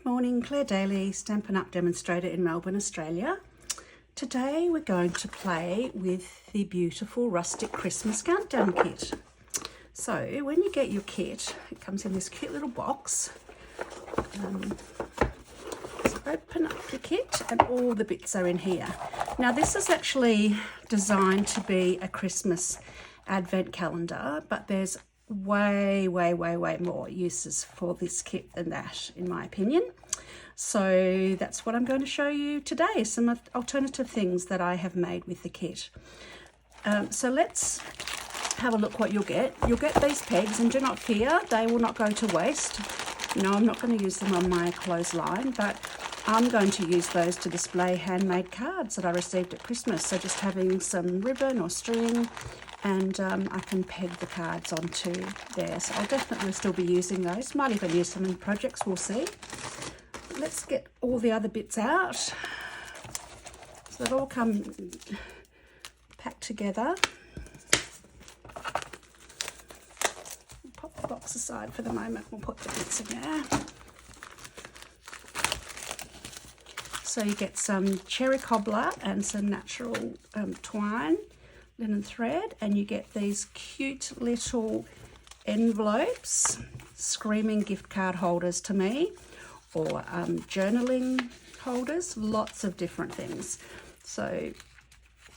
Good morning, Claire Daly, Stampin Up demonstrator in Melbourne, Australia. Today we're going to play with the beautiful Rustic Christmas Countdown Kit. So when you get your kit, it comes in this cute little box. So open up your kit and all the bits are in here. Now this is actually designed to be a Christmas advent calendar, but there's way more uses for this kit than that, in my opinion. So that's what I'm going to show you today, some alternative things that I have made with the kit. So let's have a look what you'll get. You'll get these pegs, and do not fear, they will not go to waste. No, I'm not going to use them on my clothesline, but I'm going to use those to display handmade cards that I received at Christmas. So just having some ribbon or string, and I can peg the cards onto there. So I'll definitely still be using those. Might even use them in projects, we'll see. Let's get all the other bits out. So they all come packed together. Pop the box aside for the moment. We'll put the bits in there. So you get some cherry cobbler and some natural twine, linen thread, and you get these cute little envelopes, screaming gift card holders to me, or journaling holders, lots of different things. So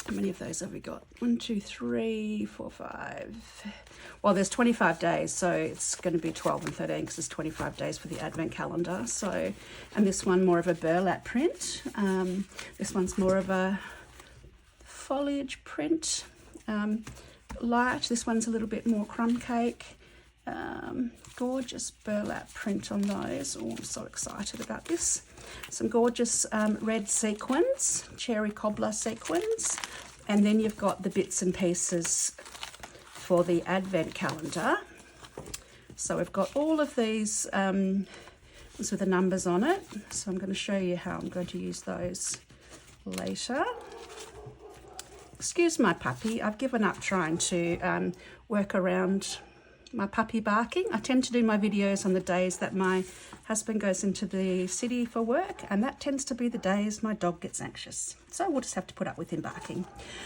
how many of those have we got? 1, 2, 3, 4, 5. Well, there's 25 days, so it's going to be 12 and 13 because there's 25 days for the advent calendar. So, and this one more of a burlap print. This one's more of a foliage print, light. This one's a little bit more crumb cake. Gorgeous burlap print on those. Oh, I'm so excited about this. Some gorgeous red sequins, cherry cobbler sequins, and then you've got the bits and pieces for the advent calendar. So we've got all of these with the numbers on it. So I'm going to show you how I'm going to use those later. Excuse my puppy, I've given up trying to work around my puppy barking. I tend to do my videos on the days that my husband goes into the city for work, and that tends to be the days my dog gets anxious. So we'll just have to put up with him barking.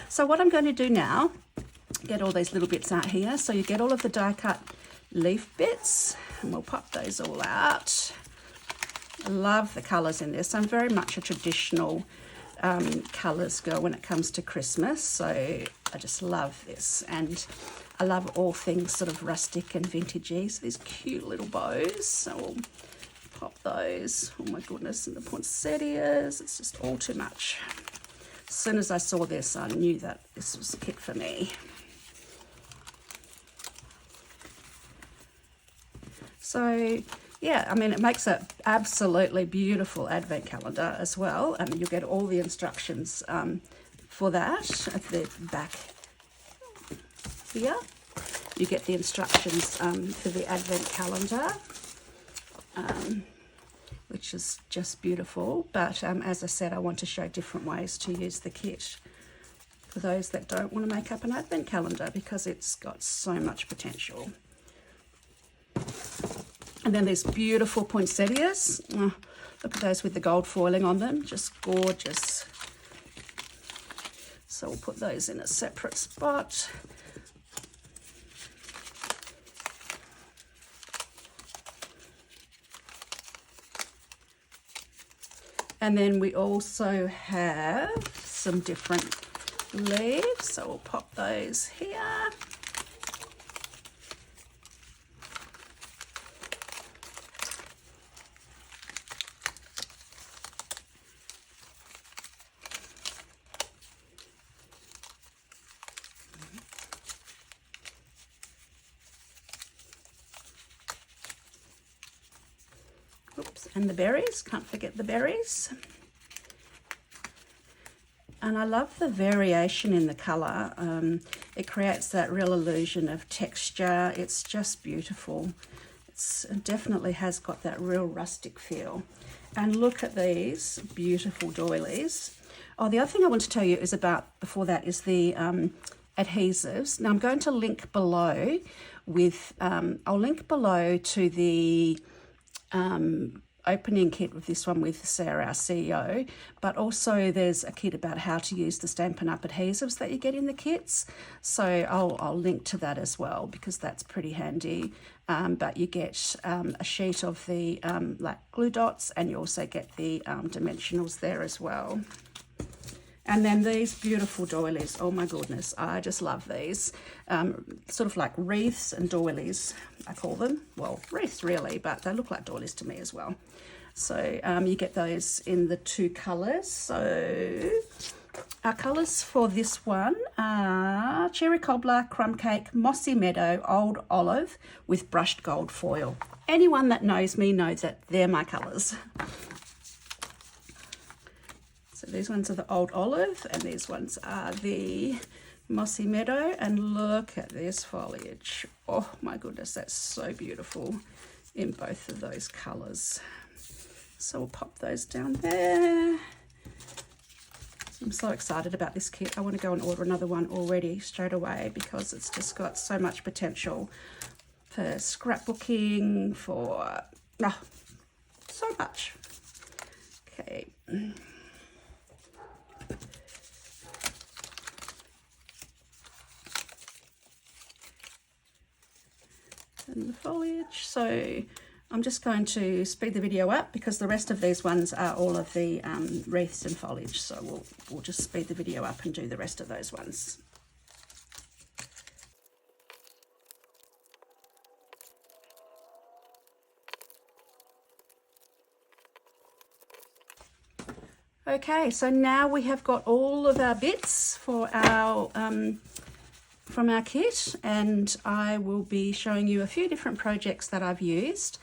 So what I'm going to do now, get all these little bits out here. So you get all of the die cut leaf bits, and we'll pop those all out. I love the colours in this. I'm very much a traditional colours girl when it comes to Christmas, so I just love this, and I love all things sort of rustic and vintagey. So these cute little bows, so we'll pop those. Oh my goodness, and the poinsettias, it's just all too much. As soon as I saw this, I knew that this was a kit for me. So yeah, I mean, it makes an absolutely beautiful advent calendar as well. I mean, you'll get all the instructions for that at the back here. You get the instructions for the advent calendar, which is just beautiful. But as I said, I want to show different ways to use the kit for those that don't want to make up an advent calendar, because it's got so much potential. And then these beautiful poinsettias. Oh, look at those with the gold foiling on them, just gorgeous. So we'll put those in a separate spot. And then we also have some different leaves, so we'll pop those here. Oops, and the berries, can't forget the berries. And I love the variation in the colour. It creates that real illusion of texture. It's just beautiful. It definitely has got that real rustic feel. And look at these beautiful doilies. Oh, the other thing I want to tell you is about, before that, is the adhesives. Now I'm going to link below with, I'll link below to the opening kit with this one with Sarah, our CEO, but also there's a kit about how to use the Stampin' Up adhesives that you get in the kits. So I'll link to that as well, because that's pretty handy. But you get a sheet of the like glue dots, and you also get the dimensionals there as well. And then these beautiful doilies, oh my goodness, I just love these. Sort of like wreaths and doilies, I call them. Well, wreaths really, but they look like doilies to me as well. So you get those in the 2 colours. So our colours for this one are Cherry Cobbler, Crumb Cake, Mossy Meadow, Old Olive with brushed gold foil. Anyone that knows me knows that they're my colours. So these ones are the Old Olive, and these ones are the Mossy Meadow. And look at this foliage. Oh my goodness, that's so beautiful in both of those colours. So we'll pop those down there. I'm so excited about this kit. I want to go and order another one already straight away, because it's just got so much potential for scrapbooking, for so much. Okay. And the foliage. So I'm just going to speed the video up, because the rest of these ones are all of the wreaths and foliage. So we'll just speed the video up and do the rest of those ones. Okay, so now we have got all of our bits for our from our kit, and I will be showing you a few different projects that I've used,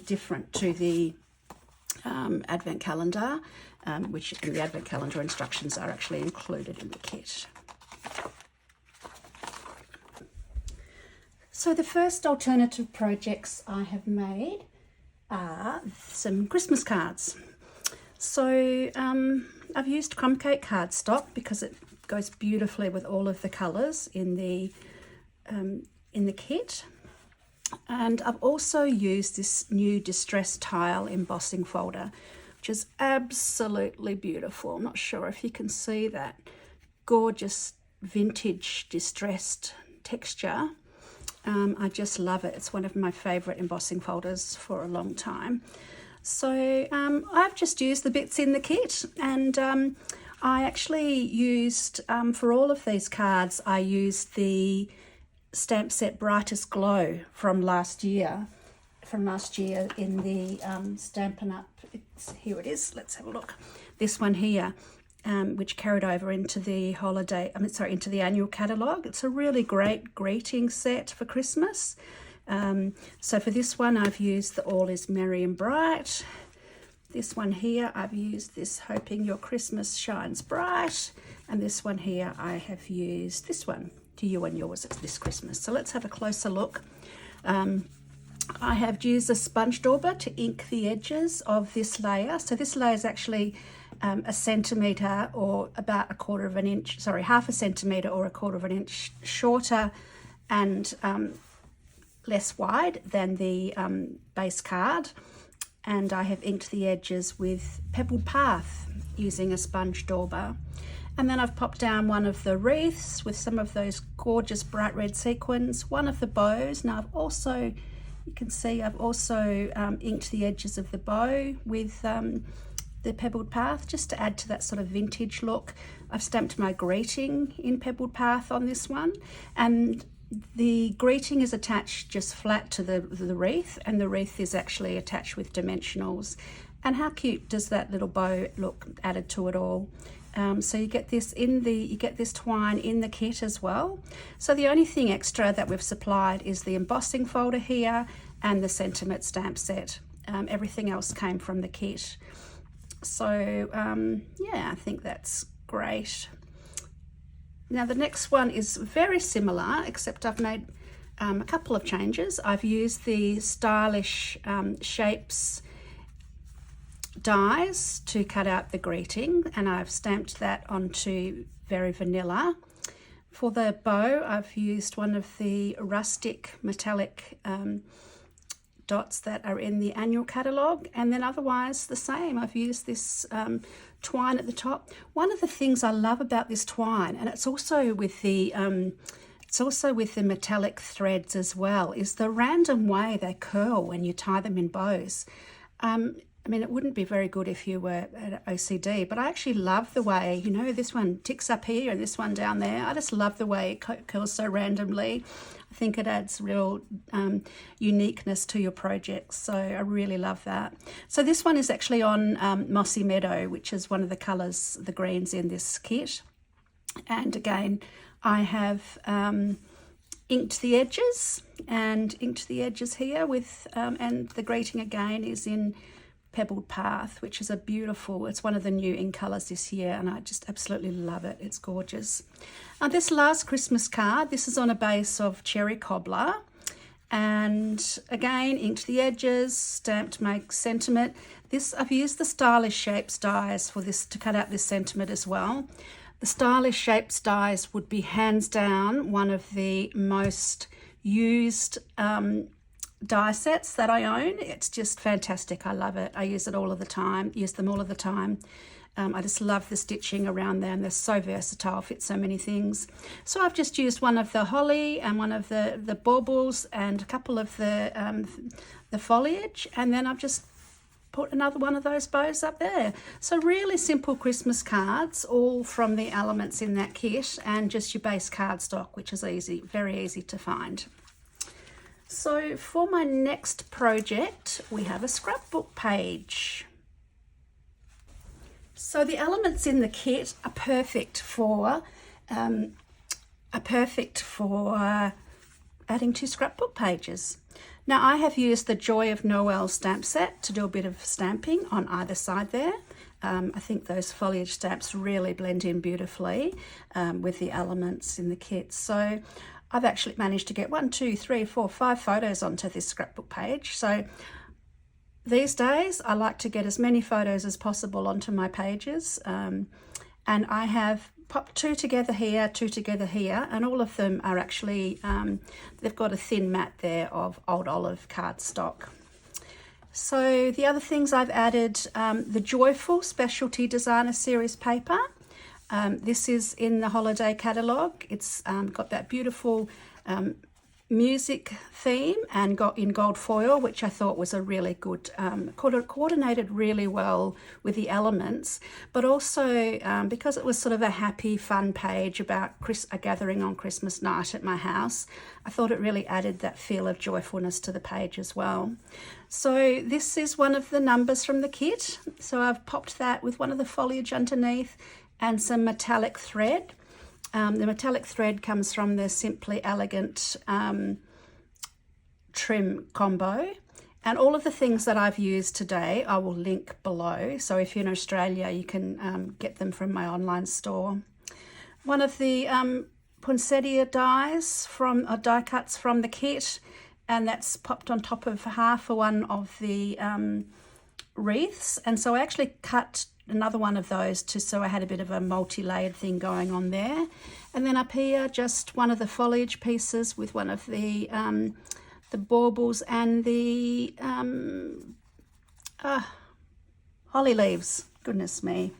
different to the advent calendar, which in the advent calendar instructions are actually included in the kit. So the first alternative projects I have made are some Christmas cards. So I've used crumb cake cardstock because it goes beautifully with all of the colours in the kit. And I've also used this new distress tile embossing folder, which is absolutely beautiful. I'm not sure if you can see that gorgeous vintage distressed texture. I just love it. It's one of my favourite embossing folders for a long time. So I've just used the bits in the kit, and I actually used, for all of these cards, I used the stamp set Brightest Glow from last year. In the Stampin' Up. Here it is. Let's have a look. This one here, which carried over into the into the annual catalogue. It's a really great greeting set for Christmas. So for this one, I've used the All Is Merry and Bright. This one here, I've used this Hoping Your Christmas Shines Bright. And this one here, I have used this one, To You and Yours This Christmas. So let's have a closer look. I have used a sponge dauber to ink the edges of this layer. So this layer is actually a centimetre or about half a centimetre or a quarter of an inch shorter and less wide than the base card. And I have inked the edges with Pebbled Path using a sponge dauber. And then I've popped down one of the wreaths with some of those gorgeous bright red sequins, one of the bows. Now you can see I've also inked the edges of the bow with the Pebbled Path, just to add to that sort of vintage look. I've stamped my greeting in Pebbled Path on this one, and the greeting is attached just flat to the wreath, and the wreath is actually attached with dimensionals. And how cute does that little bow look added to it all? So you get this twine in the kit as well. So the only thing extra that we've supplied is the embossing folder here and the sentiment stamp set. Everything else came from the kit. So yeah, I think that's great. Now the next one is very similar, except I've made a couple of changes. I've used the Stylish Shapes dies to cut out the greeting, and I've stamped that onto Very Vanilla. For the bow, I've used one of the Rustic metallic dots that are in the annual catalogue, and then otherwise the same. I've used this twine at the top. One of the things I love about this twine, and it's also with the metallic threads as well, is the random way they curl when you tie them in bows. I mean, it wouldn't be very good if you were at OCD, but I actually love the way, you know, this one ticks up here and this one down there. I just love the way it curls so randomly. I think it adds real uniqueness to your projects, so I really love that. So this one is actually on Mossy Meadow, which is one of the colours, the greens in this kit. And again, I have inked the edges here with, and the greeting again is in Pebbled Path, which is a beautiful, it's one of the new ink colours this year, and I just absolutely love it. It's gorgeous. This last Christmas card, this is on a base of cherry cobbler, and again inked the edges, stamped to make sentiment. This, I've used the Stylish Shapes dies for this to cut out this sentiment as well. The Stylish Shapes dies would be hands down one of the most used die sets that I own. It's just fantastic. I love it. I use it all of the time, use them all of the time. I just love the stitching around there, and they're so versatile, fit so many things. So I've just used one of the holly and one of the baubles and a couple of the foliage, and then I've just put another one of those bows up there. So really simple Christmas cards, all from the elements in that kit, and just your base cardstock, which is easy, very easy to find. So for my next project, we have a scrapbook page. So the elements in the kit are perfect for adding to scrapbook pages. Now I have used the Joy of Noel stamp set to do a bit of stamping on either side there. I think those foliage stamps really blend in beautifully with the elements in the kit. So I've actually managed to get 5 photos onto this scrapbook page. So these days I like to get as many photos as possible onto my pages, and I have popped 2 together here, 2 together here, and all of them are actually, they've got a thin mat there of old olive cardstock. So the other things I've added, the Joyful Specialty Designer Series paper. This is in the holiday catalogue. It's got that beautiful music theme and got in gold foil, which I thought was a really good, coordinated really well with the elements, but also because it was sort of a happy, fun page about a gathering on Christmas night at my house, I thought it really added that feel of joyfulness to the page as well. So this is one of the numbers from the kit. So I've popped that with one of the foliage underneath and some metallic thread. The metallic thread comes from the Simply Elegant trim combo. And all of the things that I've used today I will link below. So if you're in Australia, you can get them from my online store. One of the poinsettia dies from die cuts from the kit, and that's popped on top of half of one of the wreaths. And so I actually cut another one of those so I had a bit of a multi-layered thing going on there. And then up here, just one of the foliage pieces with one of the baubles and the holly leaves, goodness me.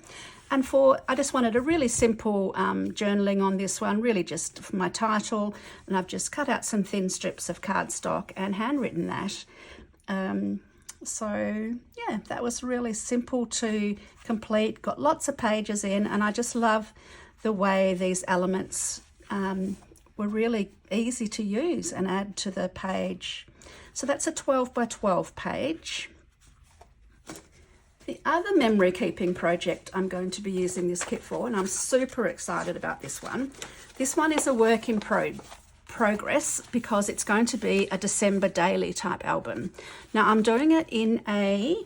And I just wanted a really simple journaling on this one, really just for my title, and I've just cut out some thin strips of cardstock and handwritten that. So yeah, that was really simple to complete, got lots of pages in, and I just love the way these elements were really easy to use and add to the page. So that's a 12 by 12 page. The other memory keeping project I'm going to be using this kit for, and I'm super excited about this one. This one is a work in progress because it's going to be a December daily type album. Now I'm doing it in a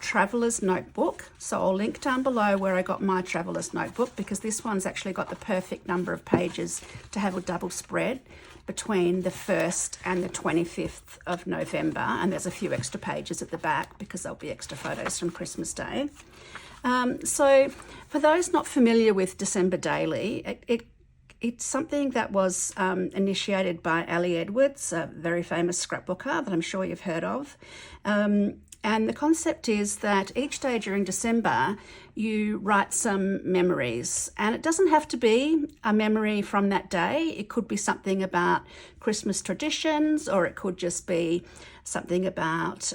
traveler's notebook, so I'll link down below where I got my traveler's notebook, because this one's actually got the perfect number of pages to have a double spread between the 1st and the 25th of November, and there's a few extra pages at the back because there'll be extra photos from Christmas Day. So for those not familiar with December Daily, it's something that was initiated by Ali Edwards, a very famous scrapbooker that I'm sure you've heard of. And the concept is that each day during December, you write some memories. And it doesn't have to be a memory from that day. It could be something about Christmas traditions, or it could just be something about,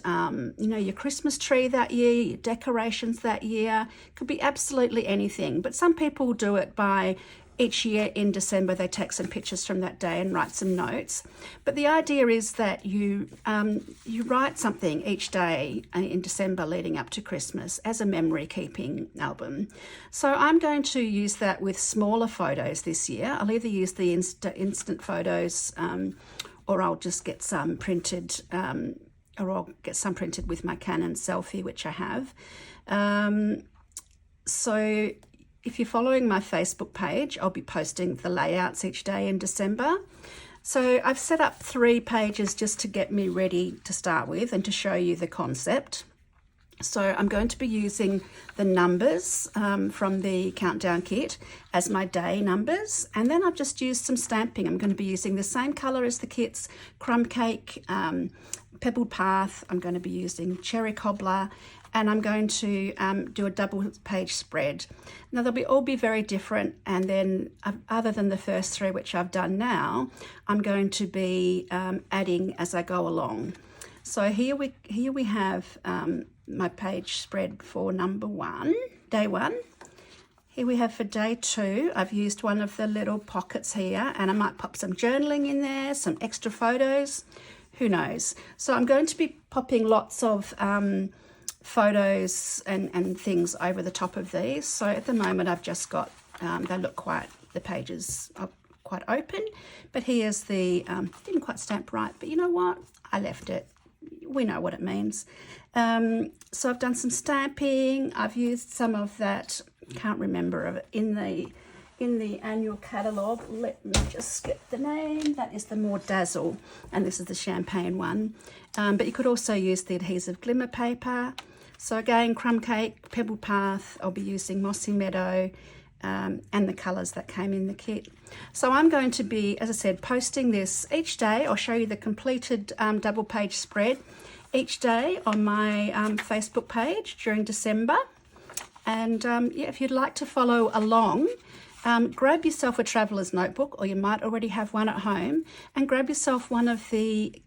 your Christmas tree that year, your decorations that year. It could be absolutely anything. But some people do it by each year in December, they take some pictures from that day and write some notes. But the idea is that you write something each day in December leading up to Christmas as a memory keeping album. So I'm going to use that with smaller photos this year. I'll either use the instant photos or I'll just get some printed with my Canon selfie, which I have. So if you're following my Facebook page, I'll be posting the layouts each day in December. So I've set up 3 pages just to get me ready to start with and to show you the concept. So I'm going to be using the numbers from the Countdown Kit as my day numbers. And then I've just used some stamping. I'm going to be using the same colour as the kit's crumb cake, pebbled path. I'm going to be using cherry cobbler, and I'm going to do a double page spread. Now they'll all be very different, and then other than the first 3 which I've done now, I'm going to be adding as I go along. So here we have my page spread for number 1, day 1. Here we have for day 2, I've used one of the little pockets here, and I might pop some journaling in there, some extra photos, who knows. So I'm going to be popping lots of photos and things over the top of these. So at the moment I've just got, the pages are quite open, but here's the, didn't quite stamp right, but you know what? I left it. We know what it means. So I've done some stamping. I've used some of that, can't remember of it, in the annual catalogue. Let me just get the name. That is the More Dazzle, and this is the champagne one. But you could also use the adhesive glimmer paper. So again, crumb cake, pebbled path, I'll be using mossy meadow, and the colours that came in the kit. So I'm going to be, as I said, posting this each day. I'll show you the completed double page spread each day on my Facebook page during December. And if you'd like to follow along, grab yourself a traveller's notebook, or you might already have one at home, and grab yourself one of the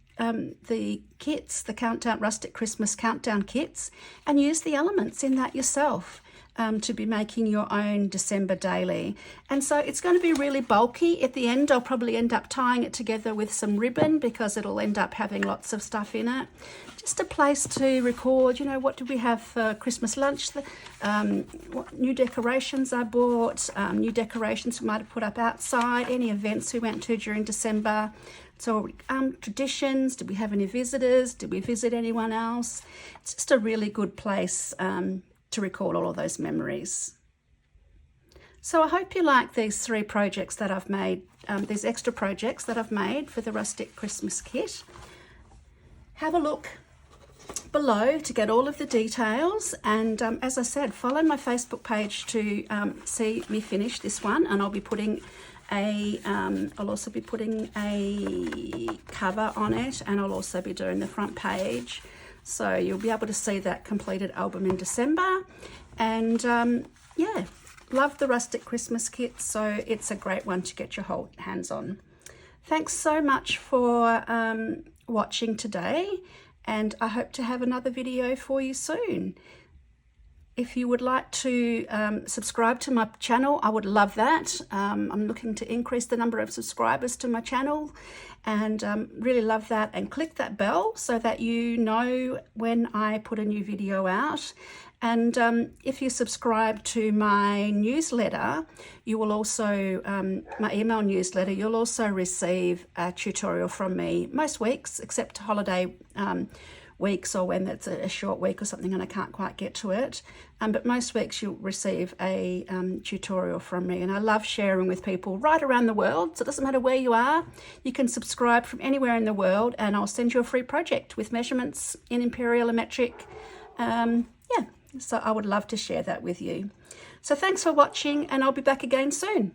kits, the Rustic Christmas Countdown kits, and use the elements in that yourself to be making your own December daily. And so it's going to be really bulky. At the end, I'll probably end up tying it together with some ribbon because it'll end up having lots of stuff in it. Just a place to record, what did we have for Christmas lunch, what new decorations I bought, new decorations we might have put up outside, any events we went to during December. So traditions, did we have any visitors? Did we visit anyone else? It's just a really good place to record all of those memories. So I hope you like these 3 projects that I've made, these extra projects that I've made for the Rustic Christmas Kit. Have a look below to get all of the details, and as I said, follow my Facebook page to see me finish this one, and I'll be putting I'll also be putting a cover on it, and I'll also be doing the front page, so you'll be able to see that completed album in December. And yeah, love the Rustic Christmas Kit, so it's a great one to get your hands on. Thanks so much for watching today, and I hope to have another video for you soon. If you would like to subscribe to my channel, I would love that. I'm looking to increase the number of subscribers to my channel, and really love that. And click that bell so that you know when I put a new video out. And if you subscribe to my newsletter, you will also, my email newsletter, you'll also receive a tutorial from me most weeks, except holiday weeks, or when it's a short week or something and I can't quite get to it. But most weeks you'll receive a tutorial from me, and I love sharing with people right around the world. So it doesn't matter where you are, you can subscribe from anywhere in the world, and I'll send you a free project with measurements in imperial and metric. Yeah, so I would love to share that with you. So thanks for watching, and I'll be back again soon.